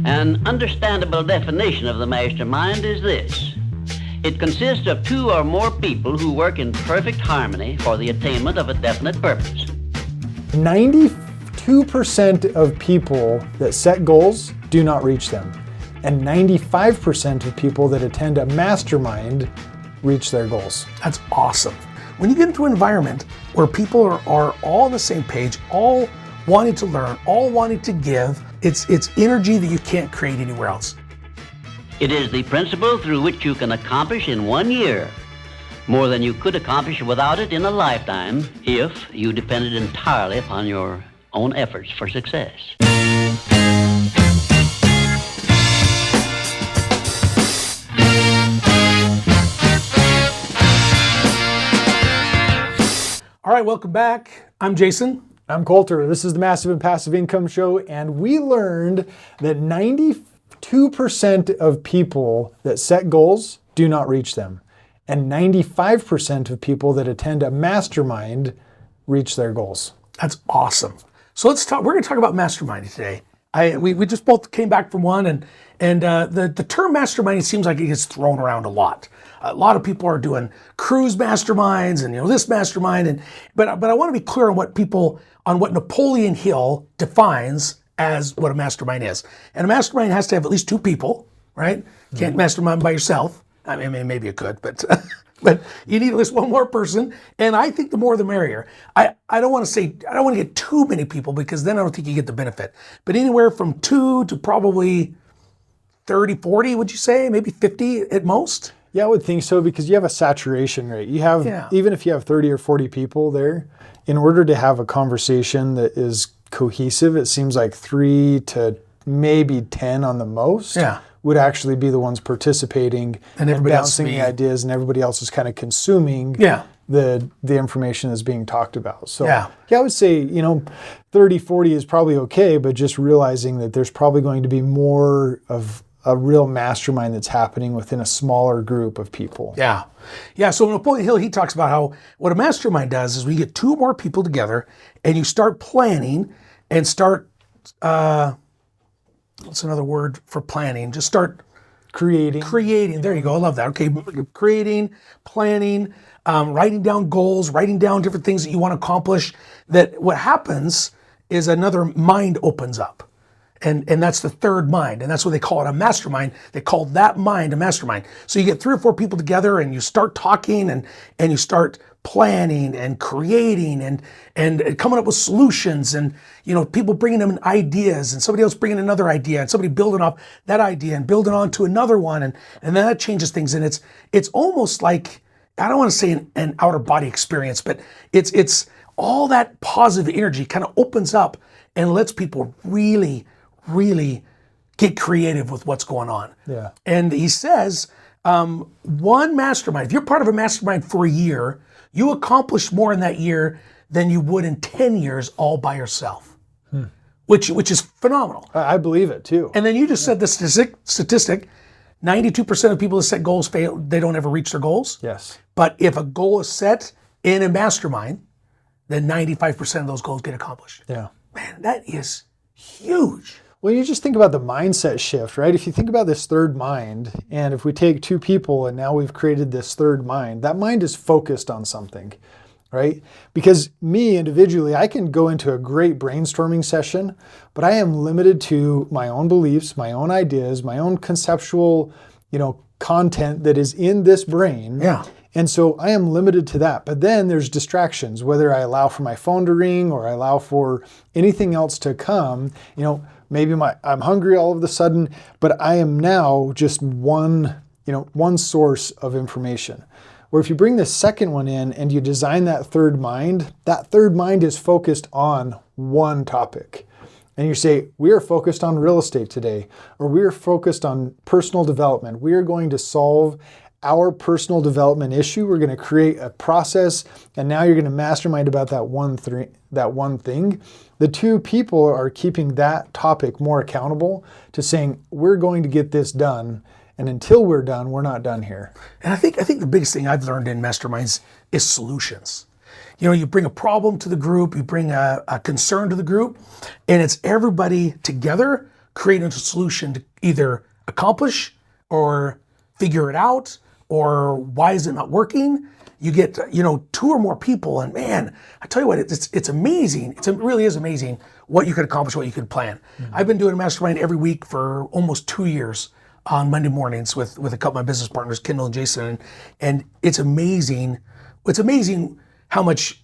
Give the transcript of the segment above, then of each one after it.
An understandable definition of the mastermind is this. It consists of two or more people who work in perfect harmony for the attainment of a definite purpose. 92% of people that set goals do not reach them. And 95% of people that attend a mastermind reach their goals. That's awesome. When you get into an environment where people are all on the same page, all wanting to learn, all wanting to give, it's energy that you can't create anywhere else. It is the principle through which you can accomplish in 1 year more than you could accomplish without it in a lifetime if you depended entirely upon your own efforts for success. All right, welcome back. I'm Jason. I'm Colter. This is the Massive and Passive Income Show, and we learned that 92% of people that set goals do not reach them, and 95% of people that attend a mastermind reach their goals. That's awesome. So let's talk. We're going to talk about masterminding today. We just both came back from one, and the term masterminding seems like it gets thrown around a lot. A lot of people are doing cruise masterminds and this mastermind, but I want to be clear on what Napoleon Hill defines as what a mastermind is. And a mastermind has to have at least two people, right? You can't mastermind by yourself. I mean, maybe you could, but but you need at least one more person. And I think the more the merrier. I don't want to get too many people because then I don't think you get the benefit. But anywhere from 2 to probably 30, 40, would you say? Maybe 50 at most? Yeah, I would think so, because you have a saturation rate. You have, even if you have 30 or 40 people there, in order to have a conversation that is cohesive, it seems like 3 to maybe 10 on the most would actually be the ones participating and bouncing the ideas, and everybody else is kind of consuming the information that's being talked about. So yeah, I would say, 30, 40 is probably okay, but just realizing that there's probably going to be more of a real mastermind that's happening within a smaller group of people. Yeah. So Napoleon Hill, he talks about how what a mastermind does is we get 2 or more people together and you start planning and start, what's another word for planning? Just start creating. There you go. I love that. Okay. Creating, planning, writing down goals, writing down different things that you want to accomplish. That what happens is another mind opens up. And that's the third mind. And that's what they call it, a mastermind. They call that mind a mastermind. So you get 3 or 4 people together and you start talking and you start planning and creating and coming up with solutions, and people bringing them ideas and somebody else bringing another idea and somebody building off that idea and building on to another one. And then that changes things. And it's almost like, I don't want to say an outer body experience, but it's all that positive energy kind of opens up and lets people really get creative with what's going on. Yeah. And he says, one mastermind, if you're part of a mastermind for a year, you accomplish more in that year than you would in 10 years all by yourself, which is phenomenal. I believe it too. And then you just said the statistic, 92% of people that set goals fail, they don't ever reach their goals. Yes. But if a goal is set in a mastermind, then 95% of those goals get accomplished. Yeah. Man, that is huge. Well, you just think about the mindset shift, right? If you think about this third mind, and if we take 2 people and now we've created this third mind, that mind is focused on something, right? Because me individually, I can go into a great brainstorming session, but I am limited to my own beliefs, my own ideas, my own conceptual, content that is in this brain. Yeah. And so I am limited to that. But then there's distractions, whether I allow for my phone to ring or I allow for anything else to come. Maybe I'm hungry all of a sudden, but I am now just one source of information. Where if you bring the second one in and you design that third mind is focused on one topic. And you say, we are focused on real estate today, or we are focused on personal development. We are going to solve our personal development issue. We're going to create a process, and now you're going to mastermind about that one thing. The 2 people are keeping that topic more accountable to saying, we're going to get this done, and until we're done, we're not done here. And I think the biggest thing I've learned in masterminds is solutions. You bring a problem to the group, you bring a concern to the group, and it's everybody together creating a solution to either accomplish or figure it out, or why is it not working? You get, 2 or more people, and man, I tell you what, it's amazing. It really is amazing what you can accomplish, what you can plan. I've been doing a mastermind every week for almost 2 years on Monday mornings with a couple of my business partners, Kendall and Jason, and it's amazing. It's amazing how much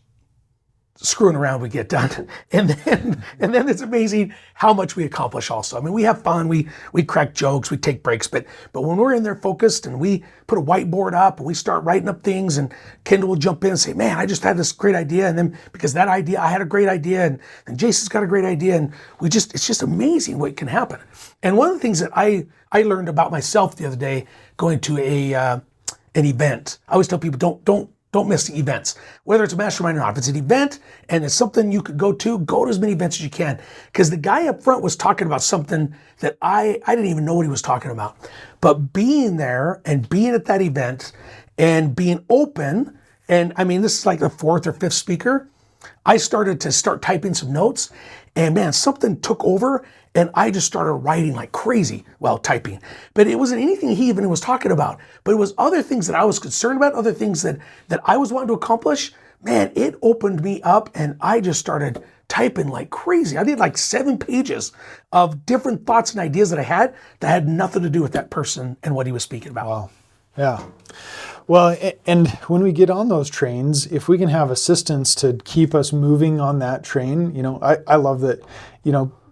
screwing around we get done, and then it's amazing how much we accomplish also. I mean, we have fun, we crack jokes, we take breaks, but when we're in there focused and we put a whiteboard up and we start writing up things, and Kendall will jump in and say, man, I just had this great idea, and then because that idea, I had a great idea, and Jason's got a great idea, and it's just amazing what can happen. And one of the things that I learned about myself the other day going to an event, I always tell people, don't miss the events, whether it's a mastermind or not. If it's an event and it's something you could go to as many events as you can. Because the guy up front was talking about something that I didn't even know what he was talking about. But being there and being at that event and being open, and I mean, this is like the 4th or 5th speaker, I started typing some notes, and man, something took over, and I just started writing like crazy while typing. But it wasn't anything he even was talking about, but it was other things that I was concerned about, other things that I was wanting to accomplish. Man, it opened me up, and I just started typing like crazy. I did like 7 pages of different thoughts and ideas that I had nothing to do with that person and what he was speaking about. Wow. Yeah. Well, and when we get on those trains, if we can have assistance to keep us moving on that train, I love that,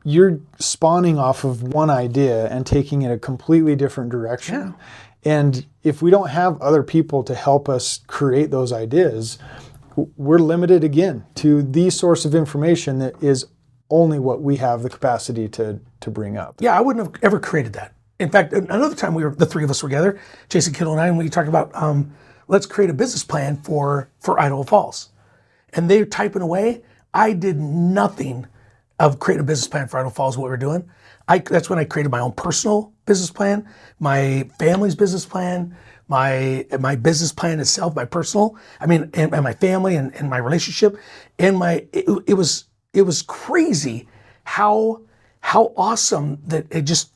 you're spawning off of one idea and taking it a completely different direction. Yeah. And if we don't have other people to help us create those ideas, we're limited again to the source of information that is only what we have the capacity to bring up. Yeah, I wouldn't have ever created that. In fact, another time the 3 of us were together, Jason, Kendall, and I, and we talked about let's create a business plan for Idaho Falls. And they're typing away. I did nothing of creating a business plan for Idaho Falls, what we were doing. That's when I created my own personal business plan, my family's business plan, my business plan itself, my personal, and my family and my relationship. And it was crazy how awesome that it just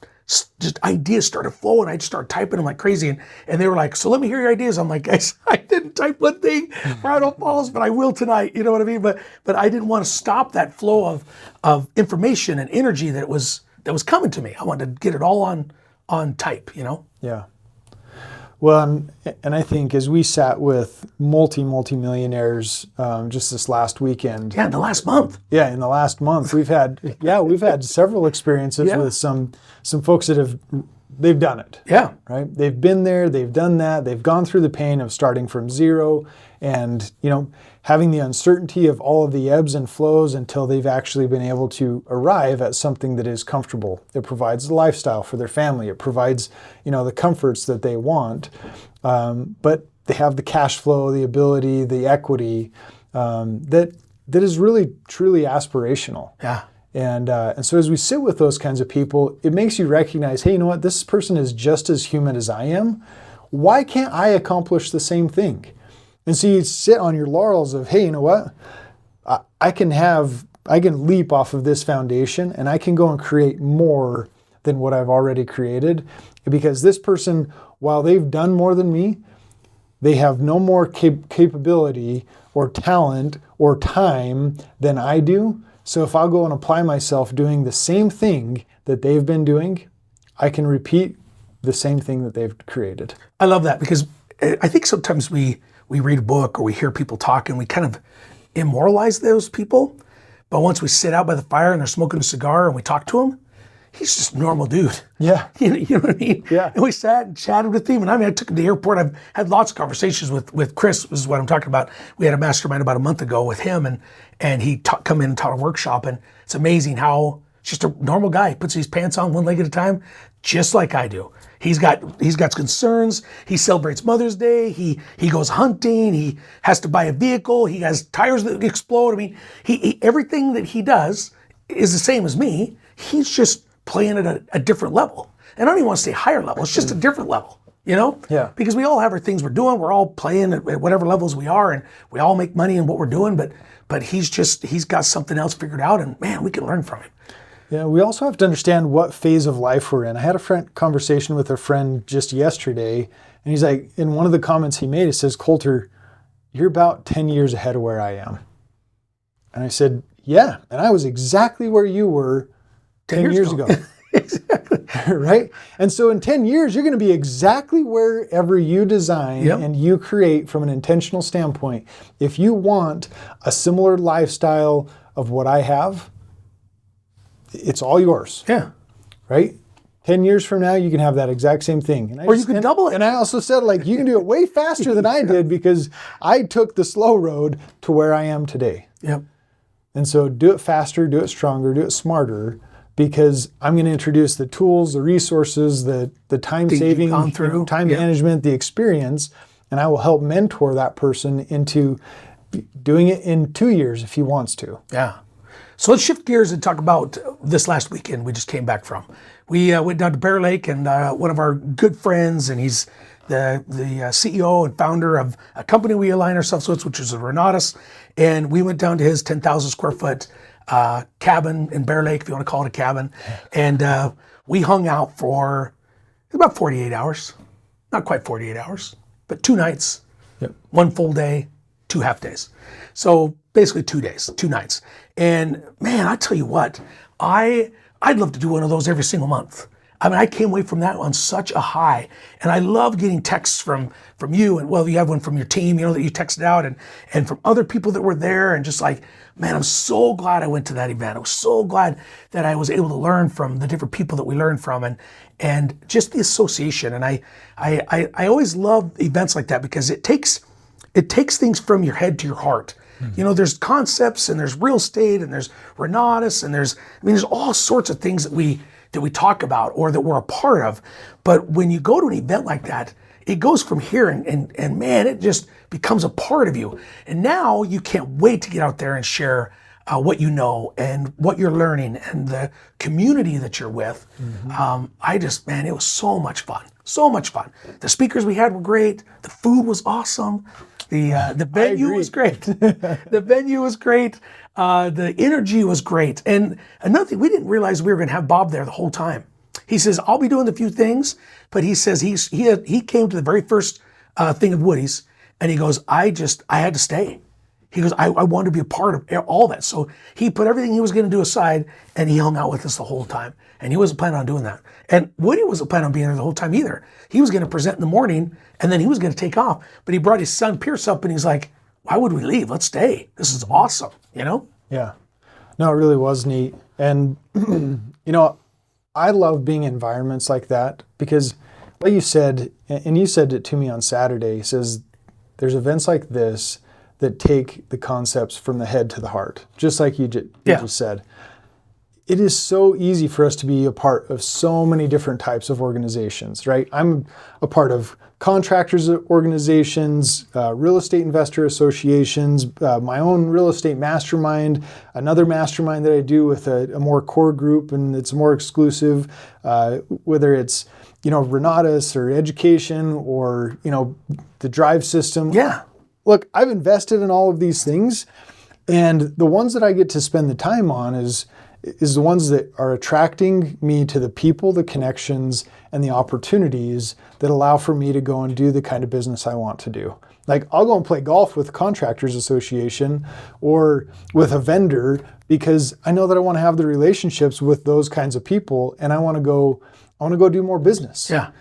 ideas started flowing. I just started typing them like crazy, and they were like, so let me hear your ideas. I'm like, guys, I didn't type one thing for Idaho Falls, but I will tonight. You know what I mean? But I didn't want to stop that flow of information and energy that was coming to me. I wanted to get it all on type, Yeah. Well, and I think as we sat with multi-millionaires just this last weekend. Yeah, in the last month. Yeah, in the last month, we've had several experiences with some folks that they've done it. Yeah. Right? They've been there, they've done that, they've gone through the pain of starting from zero and, having the uncertainty of all of the ebbs and flows until they've actually been able to arrive at something that is comfortable. It provides the lifestyle for their family. It provides, the comforts that they want. But they have the cash flow, the ability, the equity that is really, truly aspirational. Yeah. And so as we sit with those kinds of people, it makes you recognize, hey, you know what? This person is just as human as I am. Why can't I accomplish the same thing? And so you sit on your laurels of, hey, you know what? I can leap off of this foundation and I can go and create more than what I've already created. Because this person, while they've done more than me, they have no more capability or talent or time than I do. So if I'll go and apply myself doing the same thing that they've been doing, I can repeat the same thing that they've created. I love that, because I think sometimes we read a book or we hear people talk and we kind of immortalize those people. But once we sit out by the fire and they're smoking a cigar and we talk to them, he's just a normal dude. Yeah. You know what I mean? Yeah. And we sat and chatted with him. And I took him to the airport. I've had lots of conversations with Chris, is what I'm talking about. We had a mastermind about a month ago with him, and he come in and taught a workshop. And it's amazing how just a normal guy puts his pants on one leg at a time, just like I do. He's got concerns. He celebrates Mother's Day. He goes hunting. He has to buy a vehicle. He has tires that explode. He everything that he does is the same as me. He's just playing at a different level. And I don't even want to say higher level. It's just a different level, Yeah. Because we all have our things we're doing. We're all playing at whatever levels we are, and we all make money in what we're doing. But he's got something else figured out, and man, we can learn from him. Yeah, we also have to understand what phase of life we're in. I had a conversation with a friend just yesterday, and he's like, in one of the comments he made, it says, Colter, you're about 10 years ahead of where I am. And I said, yeah, and I was exactly where you were 10 years ago. Exactly. Right? And so in 10 years, you're going to be exactly wherever you design and you create from an intentional standpoint. If you want a similar lifestyle of what I have, it's all yours. Yeah. Right? 10 years from now, you can have that exact same thing. And or you can double it. And I also said, like, you can do it way faster than I did because I took the slow road to where I am today. Yep. And so do it faster, do it stronger, do it smarter, because I'm going to introduce the tools, the resources, the time saving, time management, the experience, and I will help mentor that person into doing it in 2 years if he wants to. Yeah. So let's shift gears and talk about this last weekend we just came back from. We went down to Bear Lake, and one of our good friends, and he's the CEO and founder of a company we align ourselves with, which is Renatus, and we went down to his 10,000 square foot cabin in Bear Lake, if you want to call it a cabin, and we hung out for about 48 hours. Not quite 48 hours, but 2 nights, 1 full day, 2 half days. So basically 2 days, 2 nights. And man, I tell you what, I'd love to do one of those every single month. I mean, I came away from that on such a high, and I love getting texts from you, and well, you have one from your team, that you texted out, and from other people that were there, and just like, man, I'm so glad I went to that event. I was so glad that I was able to learn from the different people that we learned from, and just the association. And I always love events like that because it takes things from your head to your heart. Mm-hmm. There's concepts, and there's real estate, and there's Renatus, and there's all sorts of things that we talk about or that we're a part of. But when you go to an event like that, it goes from here and man, it just becomes a part of you. And now you can't wait to get out there and share what you know and what you're learning and the community that you're with. Mm-hmm. Man, it was so much fun. So much fun. The speakers we had were great. The food was awesome. The venue was great. The venue was great. The energy was great. And another thing, we didn't realize we were going to have Bob there the whole time. He says, I'll be doing a few things, but he says he came to the very first thing of Woody's, and he goes, I had to stay. He goes, I wanted to be a part of all that. So he put everything he was going to do aside, and he hung out with us the whole time. And he wasn't planning on doing that. And Woody wasn't planning on being there the whole time either. He was going to present in the morning, and then he was going to take off. But he brought his son Pierce up, and he's like, why would we leave? Let's stay. This is awesome, Yeah. No, it really was neat. And, I love being in environments like that because, like you said, and you said it to me on Saturday, he says, there's events like this that take the concepts from the head to the heart, just like you just said. It is so easy for us to be a part of so many different types of organizations, right? I'm a part of contractors organizations, real estate investor associations, my own real estate mastermind, another mastermind that I do with a more core group and it's more exclusive, whether it's, Renatus or education or, the drive system. Yeah. Look, I've invested in all of these things, and the ones that I get to spend the time on is the ones that are attracting me to the people, the connections, and the opportunities that allow for me to go and do the kind of business I want to do. Like, I'll go and play golf with the Contractors Association or with a vendor because I know that I want to have the relationships with those kinds of people, and I want to go do more business. Yeah.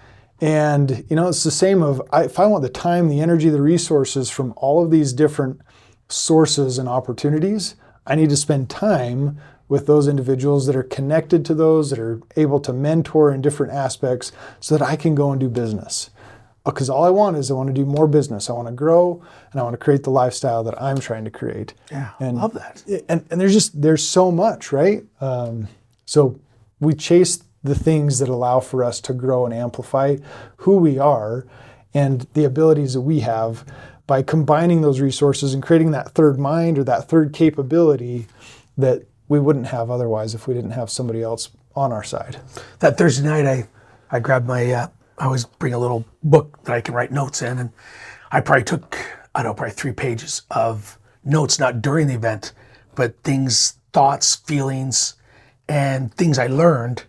And, it's the same if I want the time, the energy, the resources from all of these different sources and opportunities, I need to spend time with those individuals that are connected to those, that are able to mentor in different aspects so that I can go and do business. Because all I want to do more business. I want to grow, and I want to create the lifestyle that I'm trying to create. Yeah, and love that. And there's so much, right? So we chase the things that allow for us to grow and amplify who we are and the abilities that we have by combining those resources and creating that third mind or that third capability that we wouldn't have otherwise if we didn't have somebody else on our side. That Thursday night, I grabbed my, I always bring a little book that I can write notes in, and I probably took, probably 3 pages of notes, not during the event, but things, thoughts, feelings, and things I learned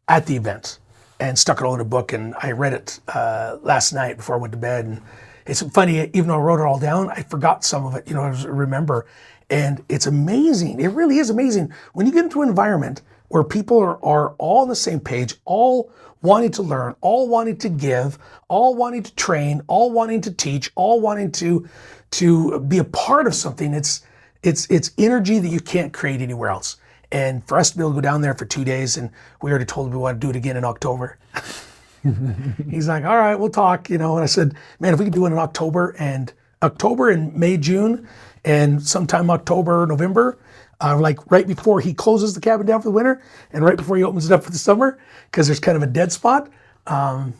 at the event, and stuck it all in a book. And I read it last night before I went to bed. And it's funny, even though I wrote it all down, I forgot some of it, I remember. And it's amazing. It really is amazing when you get into an environment where people are all on the same page, all wanting to learn, all wanting to give, all wanting to train, all wanting to teach, all wanting to be a part of something. It's energy that you can't create anywhere else. And for us to be able to go down there for 2 days, and we already told him we want to do it again in October. He's like, all right, we'll talk, And I said, man, if we could do it in October and May, June, and sometime October, November, like right before he closes the cabin down for the winter and right before he opens it up for the summer, because there's kind of a dead spot. Man,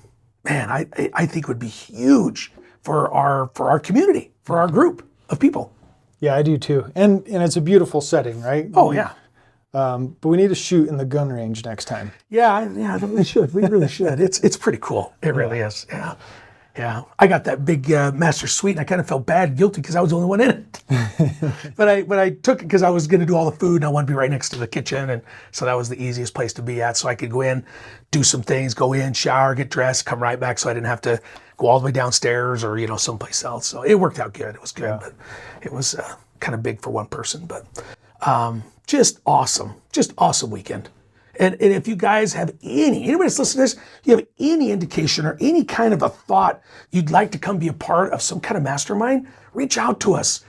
I think it would be huge for our community, for our group of people. Yeah, I do too. And it's a beautiful setting, right? Oh, yeah. But we need to shoot in the gun range next time. Yeah, we should. We really should. It's pretty cool. It really is. Yeah. Yeah, I got that big master suite, and I kind of felt guilty because I was the only one in it. but I took it because I was going to do all the food, and I wanted to be right next to the kitchen, and so that was the easiest place to be at. So I could go in, do some things, go in, shower, get dressed, come right back, so I didn't have to go all the way downstairs or someplace else. So it worked out good. It was good, but it was kind of big for one person. But just awesome weekend. And if you guys have anybody that's listening to this, you have any indication or any kind of a thought you'd like to come be a part of some kind of mastermind, reach out to us.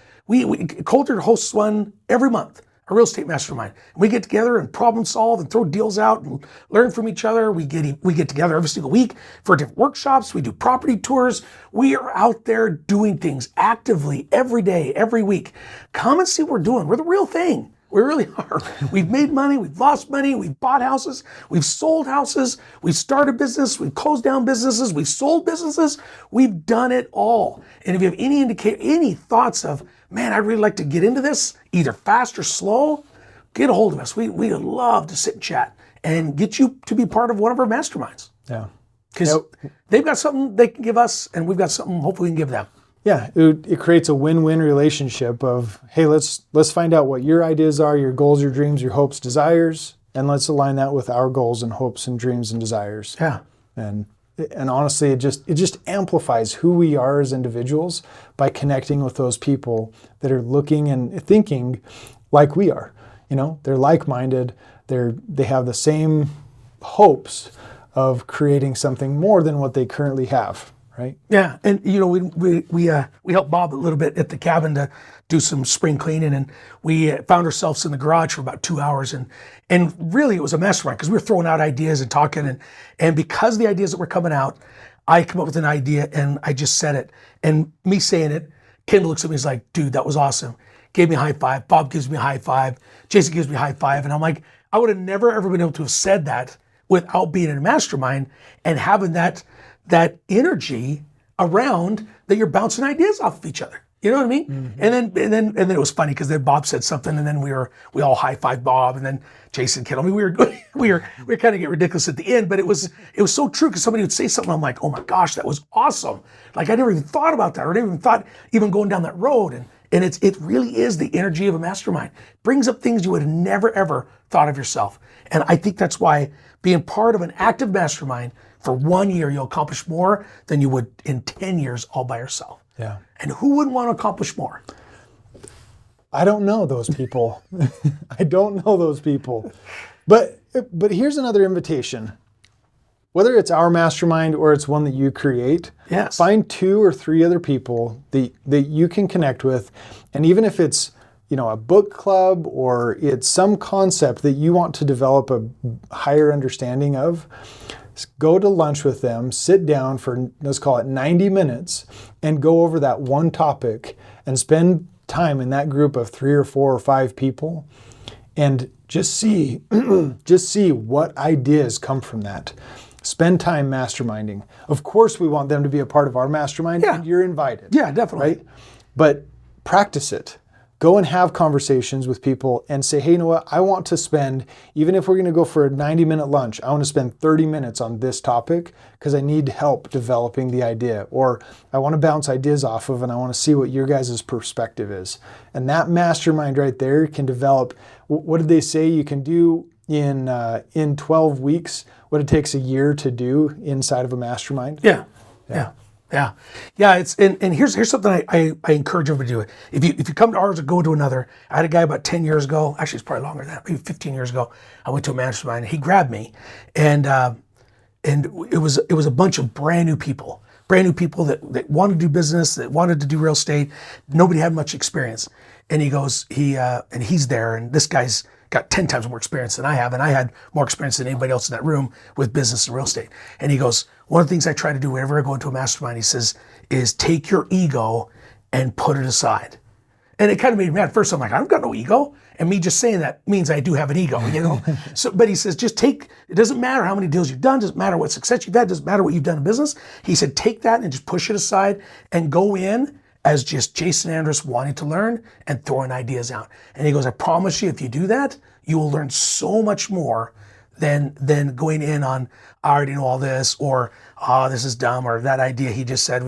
Colter hosts one every month, a real estate mastermind. We get together and problem solve and throw deals out and learn from each other. We get together every single week for different workshops. We do property tours. We are out there doing things actively every day, every week. Come and see what we're doing. We're the real thing. We really are. We've made money, we've lost money, we've bought houses, we've sold houses, we've started business, we've closed down businesses, we've sold businesses, we've done it all. And if you have any thoughts of, man, I'd really like to get into this, either fast or slow, get a hold of us. We'd love to sit and chat and get you to be part of one of our masterminds. Yeah. Because they've got something they can give us, and we've got something hopefully we can give them. Yeah, it creates a win-win relationship of, hey, let's find out what your ideas are, your goals, your dreams, your hopes, desires, and let's align that with our goals and hopes and dreams and desires. Yeah. And honestly, it just amplifies who we are as individuals by connecting with those people that are looking and thinking like we are. They're like-minded. They have the same hopes of creating something more than what they currently have. Right. Yeah, and we helped Bob a little bit at the cabin to do some spring cleaning, and we found ourselves in the garage for about 2 hours, and really it was a mastermind because we were throwing out ideas and talking, and because the ideas that were coming out, I come up with an idea and I just said it, and me saying it, Kendall looks at me and is like, dude, that was awesome. Gave me a high five. Bob gives me a high five. Jason gives me a high five, and I'm like, I would have never ever been able to have said that without being in a mastermind and having that energy around that you're bouncing ideas off of each other. You know what I mean? Mm-hmm. And then it was funny because then Bob said something, and then we all high-fived Bob, and then Jason Kendall. I mean, we were kind of get ridiculous at the end, but it was so true because somebody would say something. I'm like, oh my gosh, that was awesome. Like I never even thought about that, or never even thought even going down that road. And it really is the energy of a mastermind. Brings up things you would have never ever thought of yourself. And I think that's why being part of an active mastermind for 1 year, you'll accomplish more than you would in 10 years all by yourself. Yeah. And who wouldn't want to accomplish more? I don't know those people. I don't know those people. But here's another invitation. Whether it's our mastermind or it's one that you create, yes, find 2 or 3 other people that you can connect with. And even if it's a book club or it's some concept that you want to develop a higher understanding of, go to lunch with them, sit down for, let's call it 90 minutes, and go over that one topic and spend time in that group of 3 or 4 or 5 people and just see what ideas come from that. Spend time masterminding. Of course, we want them to be a part of our mastermind, and you're invited. Yeah, definitely. Right? But practice it. go and have conversations with people and say, hey, you know what? I want to spend, even if we're going to go for a 90-minute lunch, I want to spend 30 minutes on this topic because I need help developing the idea, or I want to bounce ideas off of and I want to see what your guys' perspective is. And that mastermind right there can develop, what did they say you can do in 12 weeks, what it takes a year to do inside of a mastermind? Yeah. It's and here's something I encourage everybody to do. If you come to ours or go to another, I had a guy about 10 years ago, actually it's probably longer than that, maybe 15 years ago. I went to a mastermind and he grabbed me, and it was a bunch of brand new people that wanted to do business, that wanted to do real estate. Nobody had much experience, and he goes, and he's there, and this guy's got 10 times more experience than I have, and I had more experience than anybody else in that room with business and real estate. And he goes, one of the things I try to do whenever I go into a mastermind, he says, is take your ego and put it aside. And it kind of made me mad. At first, I'm like, I've got no ego. And me just saying that means I do have an ego, you know? But he says, it doesn't matter how many deals you've done, doesn't matter what success you've had, doesn't matter what you've done in business. He said, take that and just push it aside and go in as just Jason Andrus wanting to learn and throwing ideas out. And he goes, I promise you, if you do that, you will learn so much more than going in on, I already know all this, or, oh, this is dumb, or that idea he just said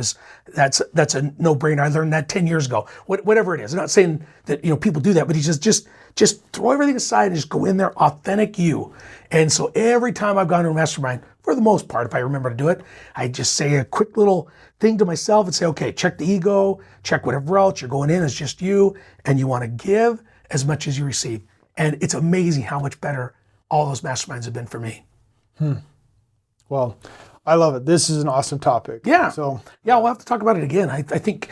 that's a no-brainer. I learned that 10 years ago. Whatever it is. I'm not saying that, people do that, but he says, just throw everything aside and just go in there, authentic you. And so every time I've gone to a mastermind, for the most part, if I remember to do it, I just say a quick little thing to myself and say, okay, check the ego, check whatever else. You're going in as just you, and you want to give as much as you receive. And it's amazing how much better all those masterminds have been for me. Well, I love it. This is an awesome topic. Yeah. So we'll have to talk about it again. I think,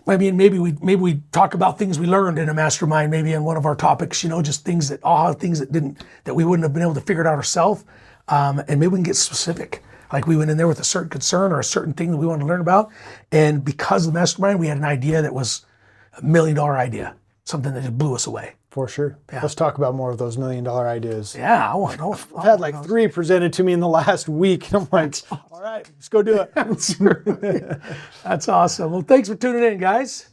maybe we talk about things we learned in a mastermind, maybe in one of our topics, just things that we wouldn't have been able to figure it out ourselves. And maybe we can get specific. Like we went in there with a certain concern or a certain thing that we wanted to learn about. And because of the mastermind, we had an idea that was $1 million idea, something that just blew us away. For sure. Yeah. Let's talk about more of those $1 million ideas. Yeah, I've had like 3 presented to me in the last week. And I'm like, all right, let's go do it. That's awesome. Well, thanks for tuning in, guys.